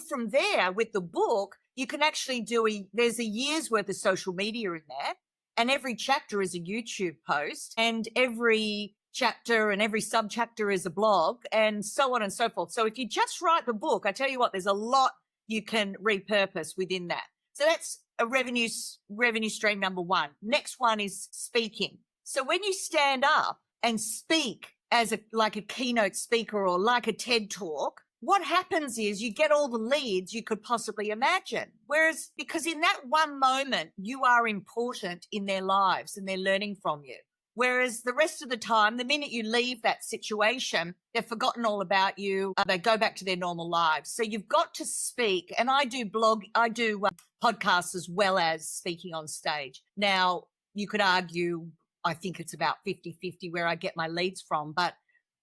From there, with the book, you can actually there's a year's worth of social media in there, and every chapter is a YouTube post, and every chapter and every subchapter is a blog, and so on and so forth. So if you just write the book, I tell you what, there's a lot you can repurpose within that. So that's a revenue stream number one. Next one is speaking. So when you stand up and speak as like a keynote speaker or like a TED talk, what happens is you get all the leads you could possibly imagine. Whereas, because in that one moment, you are important in their lives and they're learning from you. Whereas the rest of the time, the minute you leave that situation, they've forgotten all about you. They go back to their normal lives. So you've got to speak. And I do podcasts as well as speaking on stage. Now, you could argue, I think it's about 50-50 where I get my leads from, but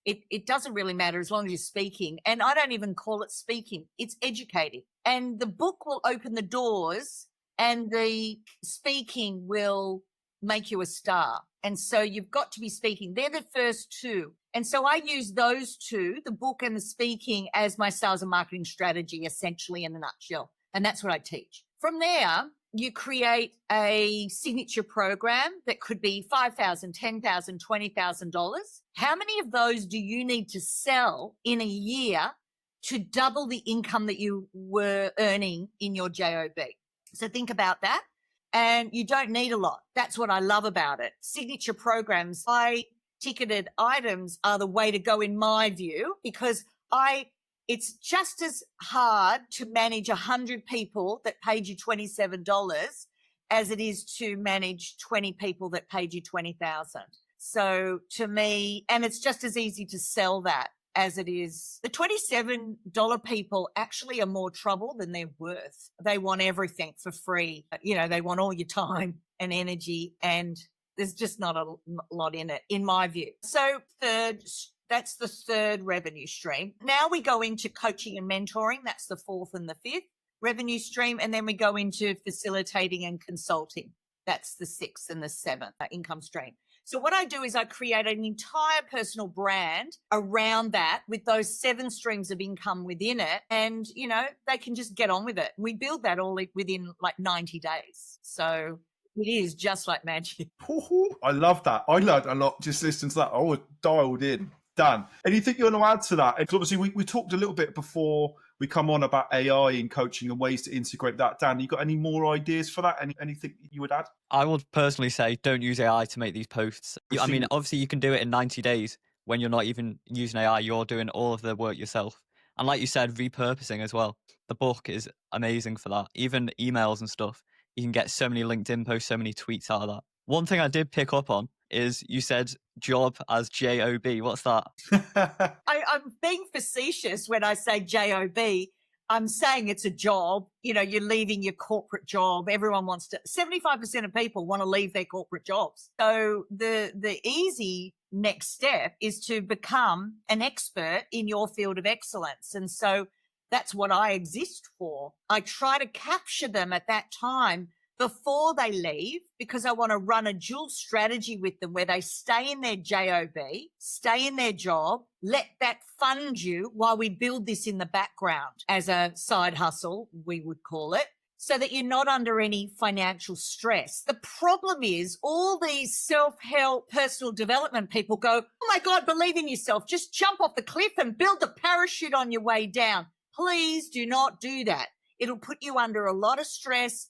it doesn't really matter as long as you're speaking. And I don't even call it speaking. It's educating. And the book will open the doors and the speaking will make you a star. And so you've got to be speaking. They're the first two. And so I use those two, the book and the speaking, as my sales and marketing strategy, essentially, in a nutshell. And that's what I teach. From there, you create a signature program that could be $5,000, $10,000, $20,000. How many of those do you need to sell in a year to double the income that you were earning in your JOB? So think about that. And you don't need a lot. That's what I love about it. Signature programs, high ticketed items are the way to go in my view, because it's just as hard to manage 100 people that paid you $27 as it is to manage 20 people that paid you $20,000. So to me, and it's just as easy to sell that as it is. The $27 people actually are more trouble than they're worth. They want everything for free. They want all your time and energy, and there's just not a lot in it, in my view. So that's the third revenue stream. Now we go into coaching and mentoring. That's the fourth and the fifth revenue stream. And then we go into facilitating and consulting. That's the sixth and the seventh income stream. So what I do is I create an entire personal brand around that with those 7 streams of income within it. And, they can just get on with it. We build that all within like 90 days. So it is just like magic. I love that. I learned a lot just listening to that. I was dialed in. Dan, anything you want to add to that? Because obviously we talked a little bit before we come on about AI in coaching and ways to integrate that. Dan, you got any more ideas for that? Anything you would add? I would personally say don't use AI to make these posts. I mean, obviously you can do it in 90 days when you're not even using AI. You're doing all of the work yourself. And like you said, repurposing as well. The book is amazing for that. Even emails and stuff. You can get so many LinkedIn posts, so many tweets out of that. One thing I did pick up on is you said job as JOB. What's that? I'm being facetious when I say JOB. I'm saying it's a job. You're leaving your corporate job. Everyone wants to, 75% of people want to leave their corporate jobs. So the easy next step is to become an expert in your field of excellence. And so that's what I exist for. I try to capture them at that time before they leave, because I want to run a dual strategy with them where they stay in their JOB, stay in their job, let that fund you while we build this in the background as a side hustle, we would call it, so that you're not under any financial stress. The problem is all these self-help personal development people go, oh my God, believe in yourself. Just jump off the cliff and build the parachute on your way down. Please do not do that. It'll put you under a lot of stress.